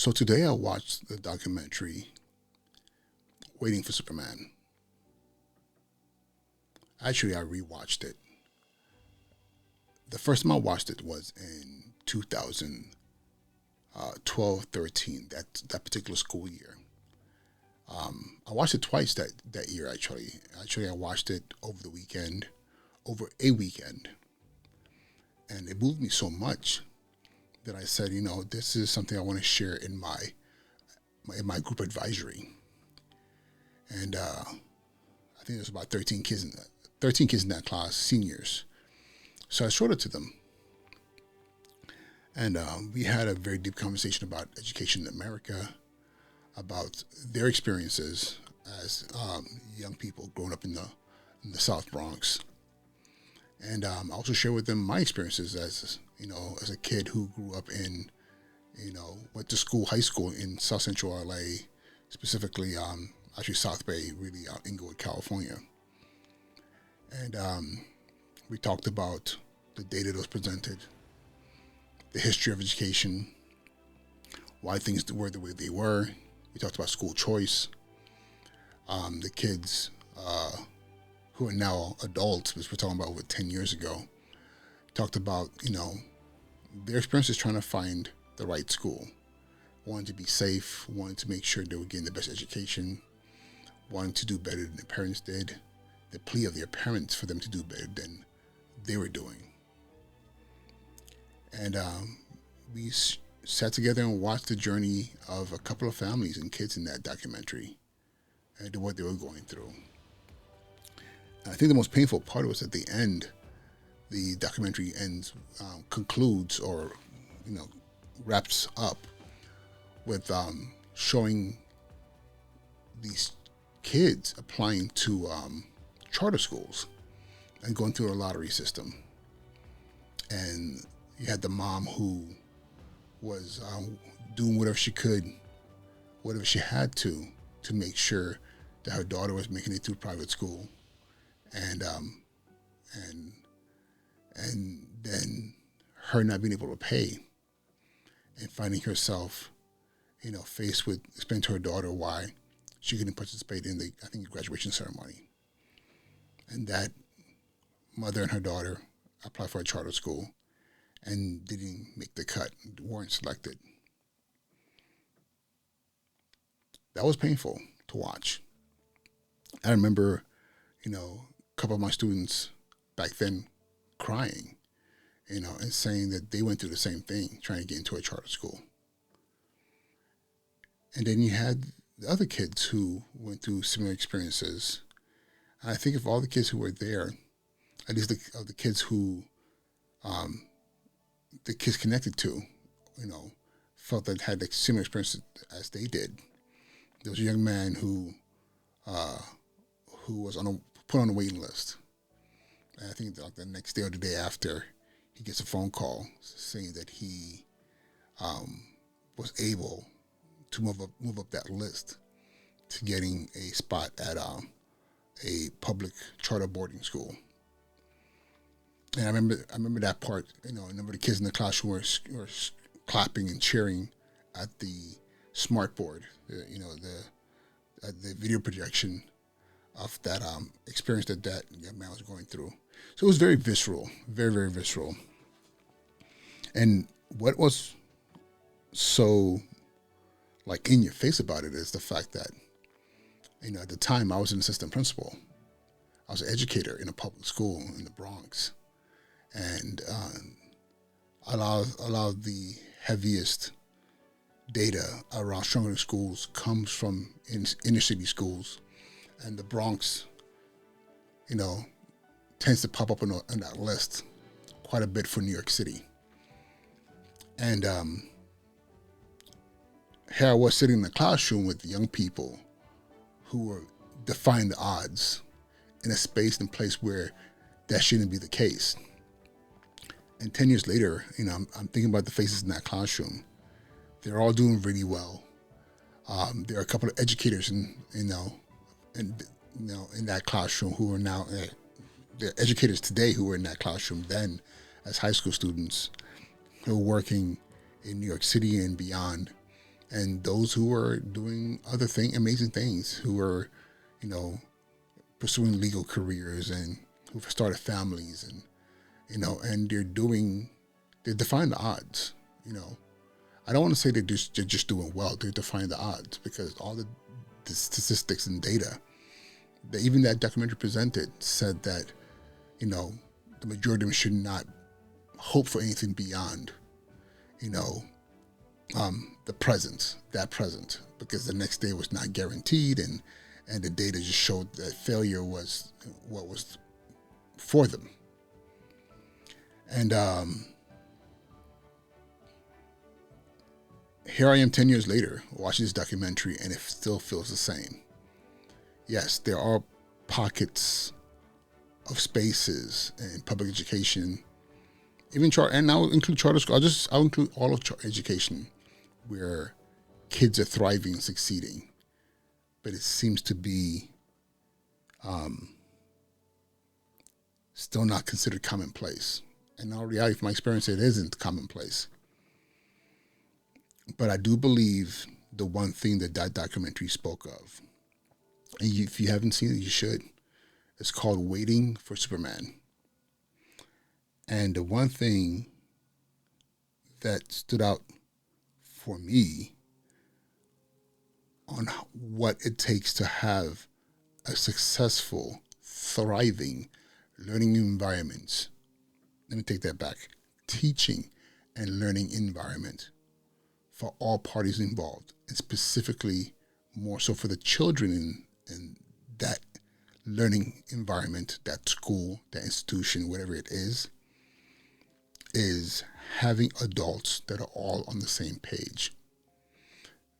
So today I watched the documentary Waiting for Superman. Actually, I rewatched it. The first time I watched it was in 2012, 13, that particular school year. I watched it twice that year, actually. Actually, I watched it over a weekend. And it moved me so much that I said, this is something I want to share in my group advisory. And I think there's about 13 kids in that class, seniors. So I showed it to them, and we had a very deep conversation about education in America, about their experiences as young people growing up in the South Bronx, and I also shared with them my experiences as a kid who grew up went to high school in South Central LA, specifically actually South Bay, really out Inglewood, California. And we talked about the data that was presented, the history of education, why things were the way they were. We talked about school choice, the kids who are now adults, which we're talking about over 10 years ago, talked about, their experiences trying to find the right school, wanting to be safe, wanting to make sure they were getting the best education, wanting to do better than their parents did, the plea of their parents for them to do better than they were doing. And we sat together and watched the journey of a couple of families and kids in that documentary and what they were going through. And I think the most painful part was at the end, the documentary concludes or, wraps up with showing these kids applying to charter schools and going through a lottery system. And you had the mom who was doing whatever she could, whatever she had to make sure that her daughter was making it through private school, and and and then her not being able to pay and finding herself, faced with explaining to her daughter why she couldn't participate in the graduation ceremony, and that mother and her daughter applied for a charter school and didn't make the cut, weren't selected. That was painful to watch. I remember, a couple of my students back then crying, and saying that they went through the same thing, trying to get into a charter school. And then you had the other kids who went through similar experiences. And I think of all the kids who were there, at least of the kids who the kids connected to, felt that had like similar experiences as they did. There was a young man who was put on a waiting list. And I think like the next day or the day after, he gets a phone call saying that he was able to move up that list to getting a spot at a public charter boarding school. And I remember that part. I remember the kids in the classroom were clapping and cheering at the smart board. The video projection of that experience that young man was going through. So it was very visceral, very, very visceral. And what was so like in your face about it is the fact that, at the time I was an assistant principal. I was an educator in a public school in the Bronx. And a lot of the heaviest data around struggling schools comes from inner city schools, and the Bronx, tends to pop up on that list quite a bit for New York City. And here I was sitting in the classroom with young people who were defying the odds in a space and place where that shouldn't be the case. And 10 years later, I'm thinking about the faces in that classroom. They're all doing really well. There are a couple of educators in that classroom who are now the educators today who were in that classroom then as high school students who are working in New York City and beyond and those who are doing other amazing things, who are, you know, pursuing legal careers and who've started families, and and they're defying the odds. I don't want to say they're just doing well. They're defying the odds because all the statistics and data that even that documentary presented said that, the majority of them should not hope for anything beyond, the present, because the next day was not guaranteed, and the data just showed that failure was what was for them. And here I am 10 years later watching this documentary, and it still feels the same. Yes, there are pockets of spaces in public education, even and I'll include charter school. I'll include all of education where kids are thriving and succeeding, but it seems to be still not considered commonplace. And in reality, from my experience, it isn't commonplace. But I do believe the one thing that documentary spoke of, and if you haven't seen it, you should. It's called Waiting for Superman. And the one thing that stood out for me on what it takes to have a successful, thriving learning environment. Let me take that back. Teaching and learning environment for all parties involved, and specifically more so for the children in that learning environment, that school, that institution, whatever it is having adults that are all on the same page.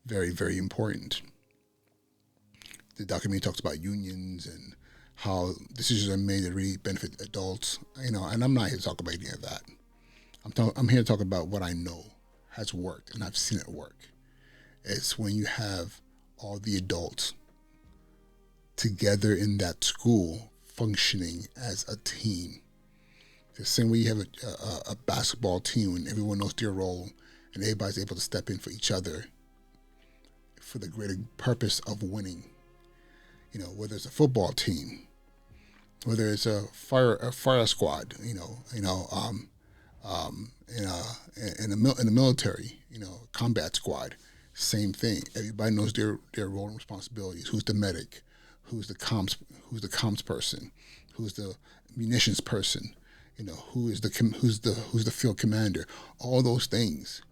Very, very important. The documentary talks about unions and how decisions are made that really benefit adults, and I'm not here to talk about any of that. I'm here to talk about what I know has worked, and I've seen it work. It's when you have all the adults together in that school functioning as a team. The same way you have a basketball team and everyone knows their role and everybody's able to step in for each other for the greater purpose of winning. Whether it's a football team, whether it's a fire squad, in the military, combat squad, same thing. Everybody knows their role and responsibilities. Who's the medic? Who's the comms person? Who's the munitions person? Who's the field commander? All those things.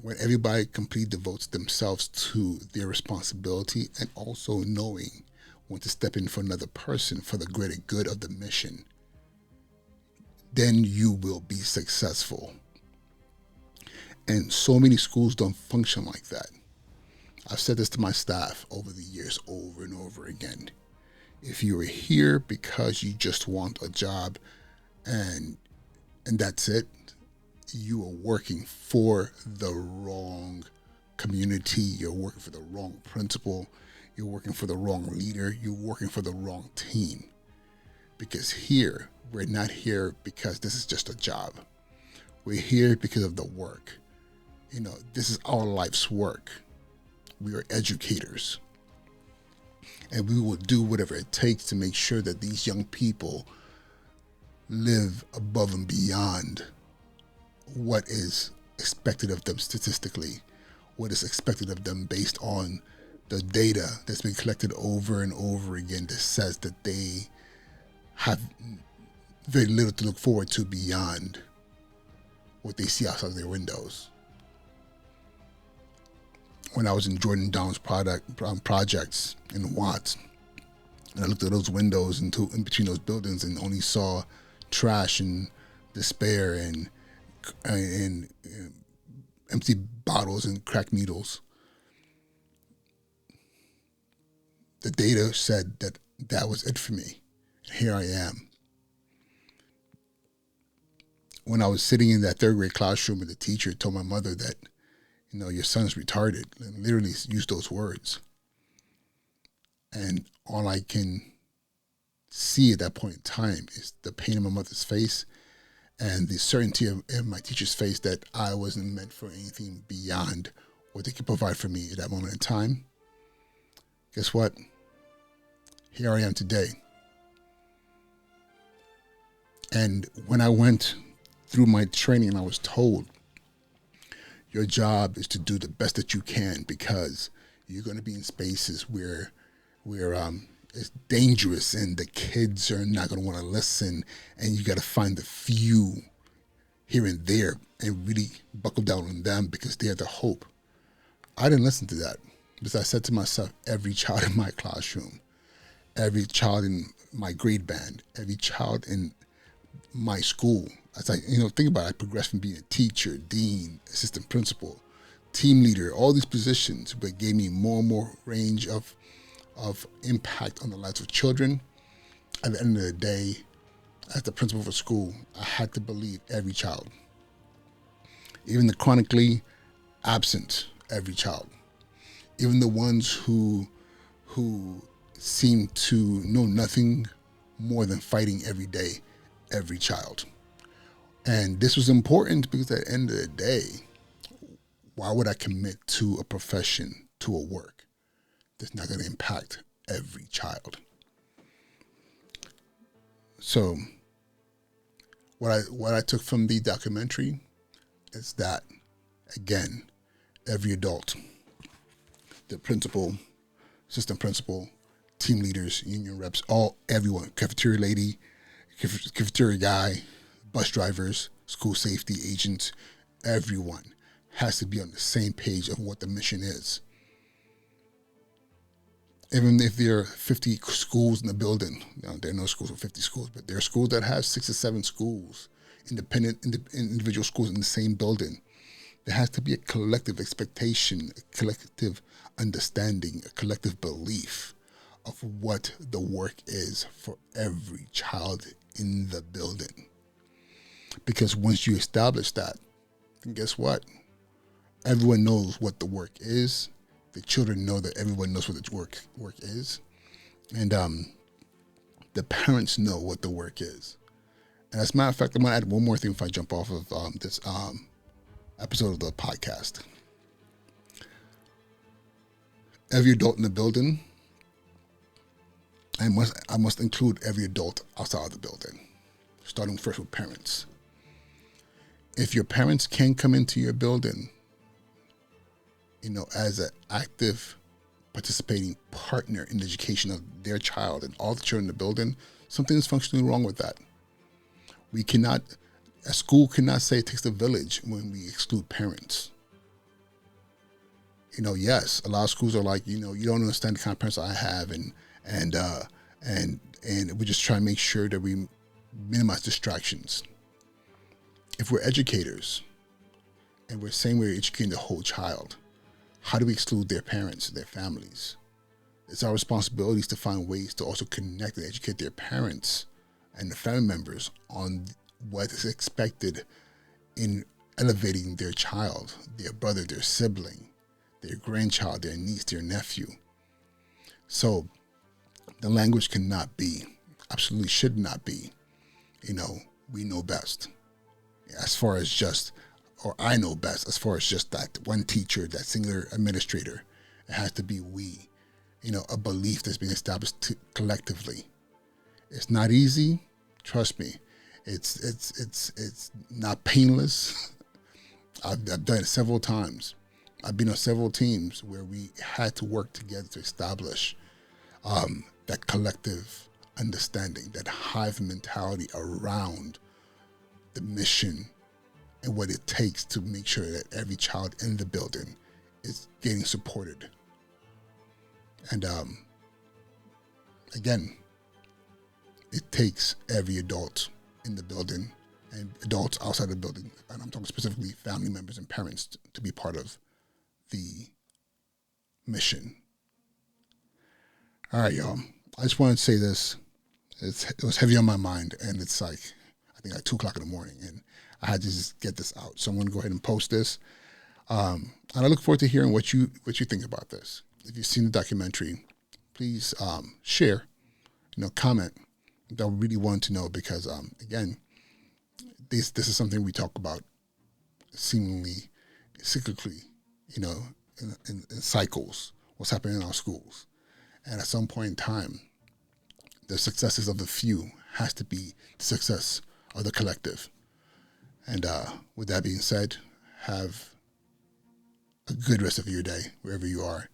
When everybody completely devotes themselves to their responsibility and also knowing when to step in for another person for the greater good of the mission, then you will be successful. And so many schools don't function like that. I've said this to my staff over the years, over and over again. If you are here because you just want a job and that's it, you are working for the wrong community. You're working for the wrong principal. You're working for the wrong leader. You're working for the wrong team. Because here, we're not here because this is just a job. We're here because of the work. This is our life's work. We are educators. And we will do whatever it takes to make sure that these young people live above and beyond what is expected of them statistically, what is expected of them based on the data that's been collected over and over again that says that they have very little to look forward to beyond what they see outside their windows. When I was in Jordan Down's projects in Watts, and I looked at those windows in between those buildings and only saw trash and despair and empty bottles and cracked needles. The data said that was it for me. Here I am. When I was sitting in that third grade classroom and the teacher told my mother that, your son's retarded, and literally used those words. And all I can see at that point in time is the pain in my mother's face and the certainty in my teacher's face that I wasn't meant for anything beyond what they could provide for me at that moment in time, guess what? Here I am today. And when I went through my training, I was told, your job is to do the best that you can, because you're going to be in spaces where it's dangerous and the kids are not going to want to listen, and you got to find the few here and there and really buckle down on them because they're the hope. I didn't listen to that, because I said to myself, every child in my classroom, every child in my grade band, every child in my school. As I, think about it, I progressed from being a teacher, dean, assistant principal, team leader, all these positions, but gave me more and more range of impact on the lives of children. At the end of the day, as the principal of a school, I had to believe every child, even the chronically absent, every child, even the ones who seem to know nothing more than fighting every day, every child. And this was important because at the end of the day, why would I commit to a profession, to a work that's not going to impact every child? So what I took from the documentary is that, again, every adult, the principal, assistant principal, team leaders, union reps, everyone, cafeteria lady, cafeteria guy, bus drivers, school safety agents, everyone has to be on the same page of what the mission is. Even if there are 50 schools in the building, there are no schools with 50 schools, but there are schools that have 6 or 7 schools, individual schools in the same building. There has to be a collective expectation, a collective understanding, a collective belief of what the work is for every child in the building. Because once you establish that, then guess what? Everyone knows what the work is. The children know that everyone knows what the work is. And the parents know what the work is. And as a matter of fact, I'm going to add one more thing if I jump off of this episode of the podcast. Every adult in the building, I must include every adult outside of the building, starting first with parents. If your parents can come into your building, as an active participating partner in the education of their child and all the children in the building, something is functionally wrong with that. A school cannot say it takes a village when we exclude parents. Yes, a lot of schools are like, you don't understand the kind of parents I have, and we just try to make sure that we minimize distractions. If we're educators and we're saying we're educating the whole child, how do we exclude their parents, their families? It's our responsibilities to find ways to also connect and educate their parents and the family members on what is expected in elevating their child, their brother, their sibling, their grandchild, their niece, their nephew. So the language cannot be, absolutely should not be, we know best. As far as just, or I know best, as far as just that one teacher, that singular administrator. It has to be we, a belief that's being established collectively. It's not easy, trust me. It's not painless. I've done it several times. I've been on several teams where we had to work together to establish that collective understanding, that hive mentality around the mission and what it takes to make sure that every child in the building is getting supported. And again, it takes every adult in the building and adults outside the building, and I'm talking specifically family members and parents, to be part of the mission. All right, y'all. I just wanted to say this. It was heavy on my mind, and it's like, I think 2 o'clock in the morning, and I had to just get this out. So I'm going to go ahead and post this. And I look forward to hearing what you think about this. If you've seen the documentary, please share, comment. I really want to know because, again, this is something we talk about seemingly cyclically, in cycles, what's happening in our schools. And at some point in time, the successes of the few has to be the success of the collective. And with that being said, have a good rest of your day, wherever you are.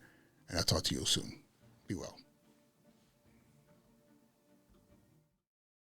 And I'll talk to you soon. Be well.